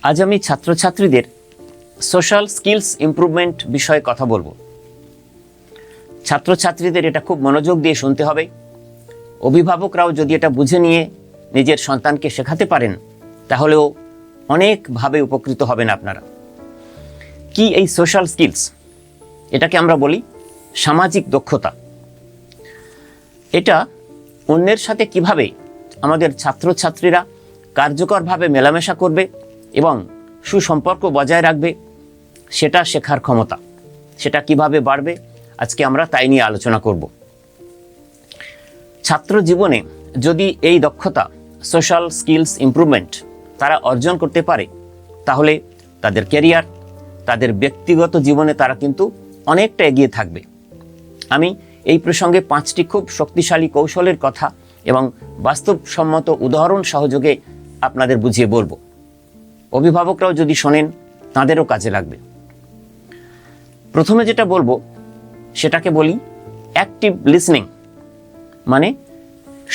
আজ আমি ছাত্রছাত্রীদের সোশ্যাল স্কিলস ইমপ্রুভমেন্ট বিষয়ে কথা বলবো। ছাত্রছাত্রীদের এটা খুব মনোযোগ দিয়ে শুনতে হবে। অভিভাবকরাও যদি এটা বুঝে নিয়ে নিজের সন্তানকে শেখাতে পারেন তাহলেও অনেকভাবে উপকৃত হবেন আপনারা। কি এই সোশ্যাল স্কিলস? এটাকে আমরা বলি সামাজিক দক্ষতা। এটা অন্যের সাথে কিভাবে আমাদের ছাত্রছাত্রীরা কার্যকরভাবে মেলামেশা করবে এবং সুসম্পর্ক বজায় রাখবে সেটা শেখার ক্ষমতা। সেটা কিভাবে বাড়বে আজকে আমরা তাই নিয়ে আলোচনা করব। ছাত্র জীবনে যদি এই দক্ষতা সোশ্যাল স্কিলস ইমপ্রুভমেন্ট তারা অর্জন করতে পারে তাহলে তাদের ক্যারিয়ার, তাদের ব্যক্তিগত জীবনে তারা কিন্তু অনেকটা এগিয়ে থাকবে। আমি এই প্রসঙ্গে 5টি খুব শক্তিশালী কৌশলের কথা এবং বাস্তবসম্মত উদাহরণ সহযোগে আপনাদের বুঝিয়ে বলবো। অভিভাবকরাও যদি শোনেন তাদেরও কাজে লাগবে। প্রথমে যেটা বলবো সেটাকে বলি অ্যাক্টিভ লিসনিং, মানে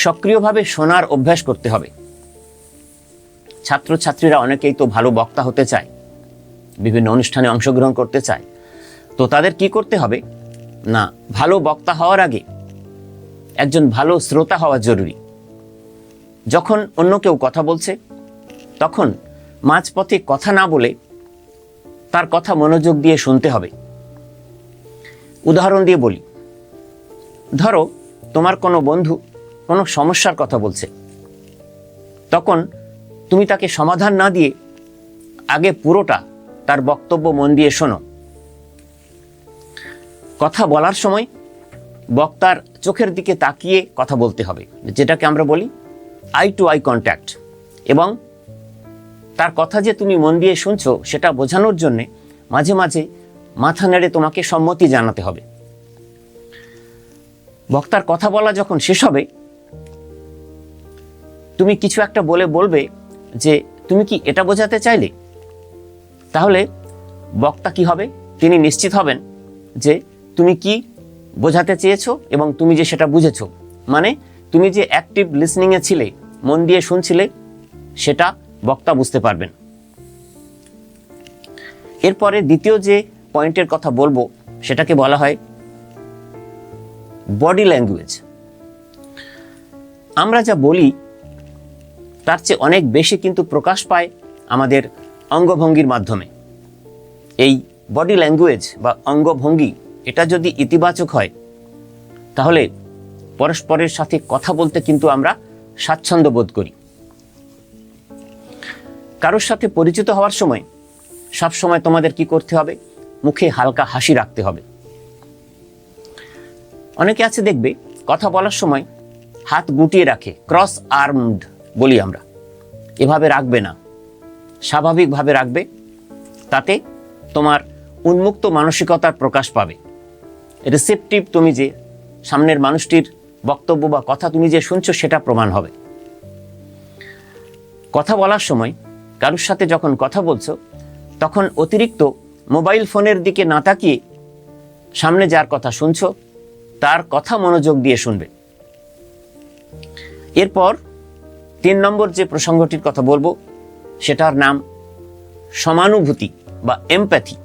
সক্রিয়ভাবে শোনার অভ্যাস করতে হবে। ছাত্রছাত্রীরা অনেকেই তো ভালো বক্তা হতে চায়, বিভিন্ন অনুষ্ঠানে অংশগ্রহণ করতে চায়। তো তাদের কি করতে হবে না, ভালো বক্তা হওয়ার আগে একজন ভালো শ্রোতা হওয়া জরুরি। যখন অন্য কেউ কথা বলছে তখন মাঝপথে কথা না বলে তার কথা মনোযোগ দিয়ে শুনতে হবে। উদাহরণ দিয়ে বলি, ধরো তোমার কোনো বন্ধু কোনো সমস্যার কথা বলছে, তখন তুমি তাকে সমাধান না দিয়ে আগে পুরোটা তার বক্তব্য মন দিয়ে শোনো। কথা বলার সময় বক্তার চোখের দিকে তাকিয়ে কথা বলতে হবে, যেটাকে আমরা বলি আই টু আই কন্ট্যাক্ট। এবং তার কথা যে তুমি মন দিয়ে শুনছো সেটা বোঝানোর জন্যে মাঝে মাঝে মাথা নেড়ে তোমাকে সম্মতি জানাতে হবে। বক্তার কথা বলা যখন শেষ হবে তুমি কিছু একটা বলবে যে তুমি কি এটা বোঝাতে চাইলে। তাহলে বক্তা কি হবে, তিনি নিশ্চিত হবেন যে তুমি কি বোঝাতে চেয়েছো এবং তুমি যে সেটা বুঝেছো। মানে তুমি যে অ্যাক্টিভ লিসনিংয়ে ছিলে, মন দিয়ে শুনছিলে, সেটা বক্তা বুঝতে পারবেন। এরপরে দ্বিতীয় যে পয়েন্টের কথা বলবো সেটাকে বলা হয় বডি ল্যাঙ্গুয়েজ। আমরা যা বলি তার চেয়ে অনেক বেশি কিন্তু প্রকাশ পায় আমাদের অঙ্গভঙ্গির মাধ্যমে। এই বডি ল্যাঙ্গুয়েজ বা অঙ্গভঙ্গি এটা যদি ইতিবাচক হয় তাহলে পরস্পরের সাথে কথা বলতে কিন্তু আমরা স্বাচ্ছন্দ্য বোধ করি। কারোর সাথে পরিচিত হওয়ার সময় সবসময় তোমাদের কি করতে হবে, মুখে হালকা হাসি রাখতে হবে। অনেকে আছে দেখবে কথা বলার সময় হাত গুটিয়ে রাখে, ক্রস আর্মড বলি আমরা। এভাবে রাখবে না, স্বাভাবিকভাবে রাখবে। তাতে তোমার উন্মুক্ত মানসিকতার প্রকাশ পাবে। রিসেপটিভ তুমি যে সামনের মানুষটির বক্তব্য বা কথা তুমি যে শুনছো সেটা প্রমাণ হবে। কথা বলার সময় কারোর সাথে যখন কথা বলছো তখন অতিরিক্ত মোবাইল ফোনের দিকে না তাকিয়ে সামনে যার কথা শুনছো তার কথা মনোযোগ দিয়ে শুনবে। এরপর 3 নম্বর যে প্রসঙ্গটির কথা বলবো সেটার নাম সমানুভূতি বা এমপ্যাথি।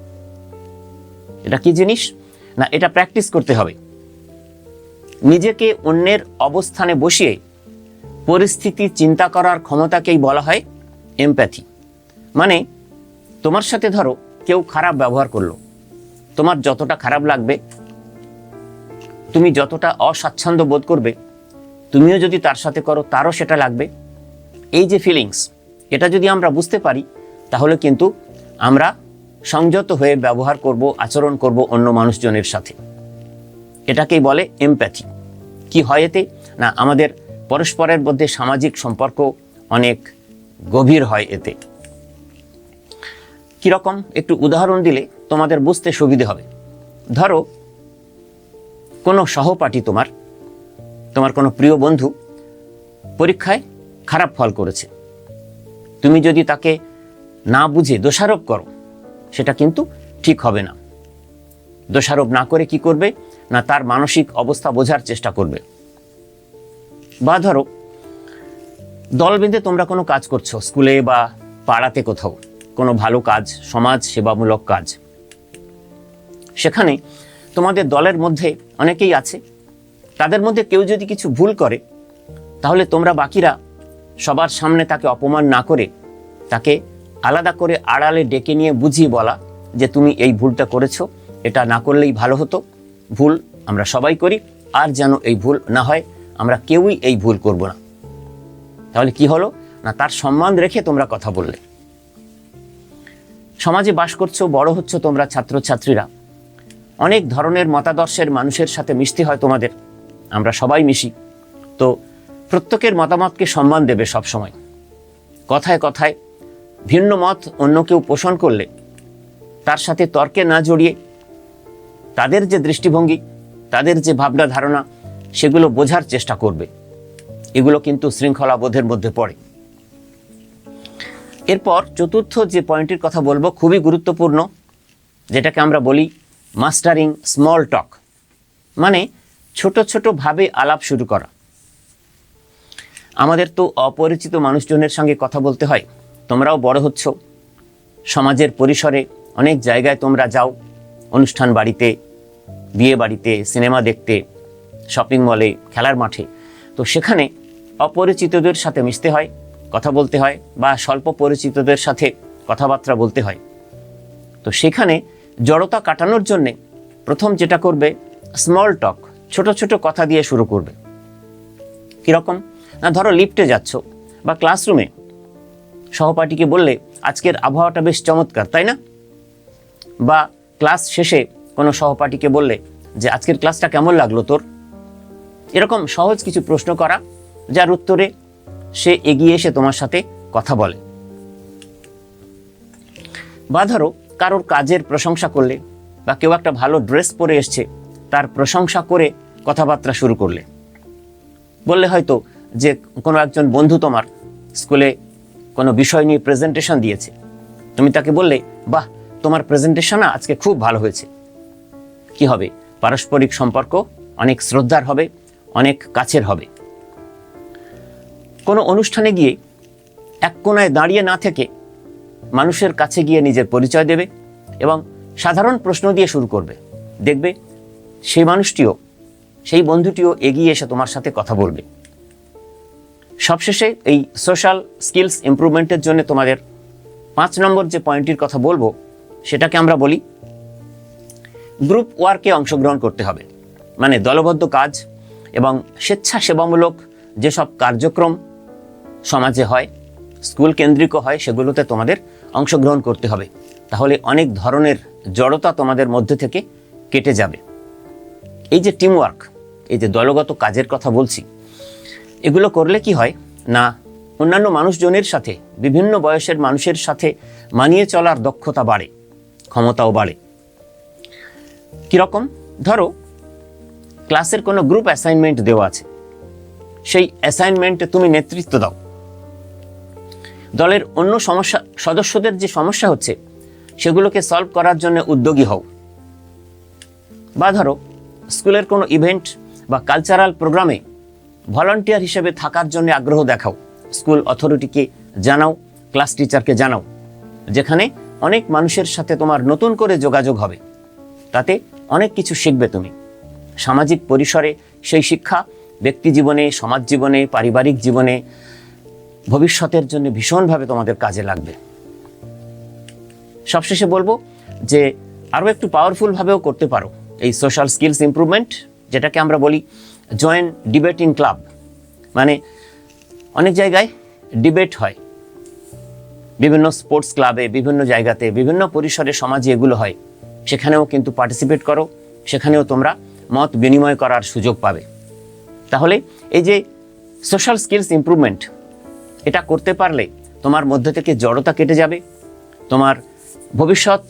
এটা কি জিনিস না, এটা প্র্যাকটিস করতে হবে। নিজেকে অন্যের অবস্থানে বসিয়ে পরিস্থিতি চিন্তা করার ক্ষমতাকেই বলা হয় এমপ্যাথি। মানে তোমার সাথে ধরো কেউ খারাপ ব্যবহার করলো, তোমার যতটা খারাপ লাগবে, তুমি যতটা অস্বাচ্ছন্দ্য বোধ করবে, তুমিও যদি তার সাথে করো তারও সেটা লাগবে। এই যে ফিলিংস, এটা যদি আমরা বুঝতে পারি তাহলে কিন্তু আমরা সংযত হয়ে ব্যবহার করব, আচরণ করব অন্য মানুষজনের সাথে। এটাকেই বলে এমপ্যাথি। কি হয় এতে না, আমাদের পরস্পরের মধ্যে সামাজিক সম্পর্ক অনেক গভীর হয় এতে। কিরকম একটু উদাহরণ দিলে তোমাদের বুঝতে সুবিধে হবে। ধরো কোনো সহপাঠী, তোমার কোনো প্রিয় বন্ধু পরীক্ষায় খারাপ ফল করেছে। তুমি যদি তাকে না বুঝে দোষারোপ করো সেটা কিন্তু ঠিক হবে না। দোষারোপ না করে কি করবে না, তার মানসিক অবস্থা বোঝার চেষ্টা করবে। বা ধরো দল বেঁধে তোমরা কোনো কাজ করছো, স্কুলে বা পাড়াতে কোথাও, কোনো ভালো কাজ, সমাজ সেবামূলক কাজ। সেখানে তোমাদের দলের মধ্যে অনেকেই আছে, তাদের মধ্যে কেউ যদি কিছু ভুল করে, তাহলে তোমরা বাকিরা সবার সামনে তাকে অপমান না করে তাকে আলাদা করে আড়ালে ডেকে নিয়ে বুঝিয়ে বলা যে তুমি এই ভুলটা করেছো, এটা না করলেই ভালো হতো, ভুল আমরা সবাই করি, আর যেন এই ভুল না হয়, আমরা কেউই এই ভুল করব না। তাহলে কি হলো না, তার সম্মান রেখে তোমরা কথা বললে। সমাজে বাস করছো, বড় হচ্ছ তোমরা ছাত্রছাত্রীরা, অনেক ধরনের মতাদর্শের মানুষের সাথে মিশতে হয় তোমাদের, আমরা সবাই মিশি। তো প্রত্যেকের মতামতকে সম্মান দেবে সব সময়। কথায় কথায় ভিন্ন মত অন্য কেউ পোষণ করলে তার সাথে তর্কে না জড়িয়ে তাদের যে দৃষ্টিভঙ্গি, তাদের যে ভাবনা ধারণা, সেগুলো বোঝার চেষ্টা করবে। এগুলো কিন্তু শৃঙ্খলাবোধের মধ্যে পড়ে। এরপর চতুর্থ যে পয়েন্টের কথা বলবো খুবই গুরুত্বপূর্ণ, যেটাকে আমরা বলি মাস্টারিং স্মল টক, মানে ছোট ছোট ভাবে আলাপ শুরু করা। আমাদের তো অপরিচিত মানুষজনের সঙ্গে কথা বলতে হয়, তোমরাও বড় হচ্ছ, সমাজের পরিসরে অনেক জায়গায় তোমরা যাও, অনুষ্ঠান বাড়িতে, বিয়ে বাড়িতে, সিনেমা দেখতে, শপিং মলে, খেলার মাঠে। তো সেখানে অপরিচিতদের সাথে মিশতে হয়, কথা বলতে হয়, বা স্বল্প পরিচিতদের সাথে কথাবার্তা বলতে হয়। তো সেখানে জড়তা কাটানোর জন্যে প্রথম যেটা করবে, স্মল টক, ছোট ছোট কথা দিয়ে শুরু করবে। কীরকম না, ধরো লিফটে যাচ্ছ বা ক্লাসরুমে সহপাঠীকে বললে আজকের আবহাওয়াটা বেশ চমৎকার, তাই না? বা ক্লাস শেষে কোনো সহপাঠীকে বললে যে আজকের ক্লাসটা কেমন লাগলো তোর? এরকম সহজ কিছু প্রশ্ন করা, যার উত্তরে সে এগিয়ে এসে তোমার সাথে কথা বলে। বা ধরো কারোর কাজের প্রশংসা করলে, বা কেউ একটা ভালো ড্রেস পরে এসছে, তার প্রশংসা করে কথাবার্তা শুরু করলে। বললে হয়তো যে কোনো একজন বন্ধু তোমার স্কুলে কোনো বিষয় নিয়ে প্রেজেন্টেশন দিয়েছে, তুমি তাকে বললে বাহ, তোমার প্রেজেন্টেশন আজকে খুব ভালো হয়েছে। কি হবে? পারস্পরিক সম্পর্ক অনেক শ্রদ্ধার হবে, অনেক কাছের হবে। কোনো অনুষ্ঠানে গিয়ে এক কোণায় দাঁড়িয়ে না থেকে মানুষের কাছে গিয়ে নিজের পরিচয় দেবে এবং সাধারণ প্রশ্ন দিয়ে শুরু করবে। দেখবে সেই মানুষটিও, সেই বন্ধুটিও এগিয়ে এসে তোমার সাথে কথা বলবে। সবশেষে এই সোশ্যাল স্কিলস ইমপ্রুভমেন্টের জন্য তোমাদের 5 নম্বর যে পয়েন্টটির কথা বলবো, সেটাকে আমরা বলি গ্রুপ ওয়ার্কে অংশগ্রহণ করতে হবে। মানে দলবদ্ধ কাজ এবং স্বেচ্ছাসেবামূলক যেসব কার্যক্রম সমাজে হয়, স্কুল কেন্দ্রিক হয়, সেগুলোতে তোমাদের অংশগ্রহণ করতে হবে। তাহলে অনেক ধরনের জড়তা তোমাদের মধ্যে থেকে কেটে যাবে। এই যে টিম ওয়ার্ক, এই যে দলগত কাজের কথা বলছি, এগুলো করলে কি হয় না, অন্যান্য মানুষজনের সাথে, বিভিন্ন বয়সের মানুষের সাথে মানিয়ে চলার দক্ষতা বাড়ে, ক্ষমতাও বাড়ে। কীরকম? ধরো ক্লাসের কোনো গ্রুপ অ্যাসাইনমেন্ট দেওয়া আছে, সেই অ্যাসাইনমেন্টে তুমি নেতৃত্ব দাও। দলের অন্য সদস্যদের যে সমস্যা হচ্ছে সেগুলোকে সলভ করার জন্য উদ্যোগী হও। বা ধরো স্কুলের কোনো ইভেন্ট বা কালচারাল প্রোগ্রামে ভলান্টিয়ার হিসেবে থাকার জন্য আগ্রহ দেখাও, স্কুল অথরিটিকে জানাও, ক্লাস টিচারকে জানাও, যেখানে অনেক মানুষের সাথে তোমার নতুন করে যোগাযোগ হবে। তাতে অনেক কিছু শিখবে তুমি। সামাজিক পরিসরে সেই শিক্ষা ব্যক্তি জীবনে, সমাজ জীবনে, পারিবারিক জীবনে ভবিষ্যতের জন্য ভীষণভাবে তোমাদের কাজে লাগবে। সবশেষে বলবো যে আরও একটু পাওয়ারফুলভাবেও করতে পারো এই সোশ্যাল স্কিলস ইমপ্রুভমেন্ট, যেটাকে আমরা বলি জয়েন ডিবেটিং ক্লাব। মানে অনেক জায়গায় ডিবেট হয়, বিভিন্ন স্পোর্টস ক্লাবে, বিভিন্ন জায়গাতে, বিভিন্ন পরিসরে সমাজে এগুলো হয়, সেখানেও কিন্তু পার্টিসিপেট করো, সেখানেও তোমরা মত বিনিময় করার সুযোগ পাবে। তাহলে এই যে সোশ্যাল স্কিলস ইমপ্রুভমেন্ট, এটা করতে পারলে তোমার মধ্যে থেকে জড়তা কেটে যাবে, তোমার ভবিষ্যৎ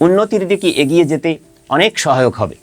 উন্নতির দিকে এগিয়ে যেতে অনেক সহায়ক হবে।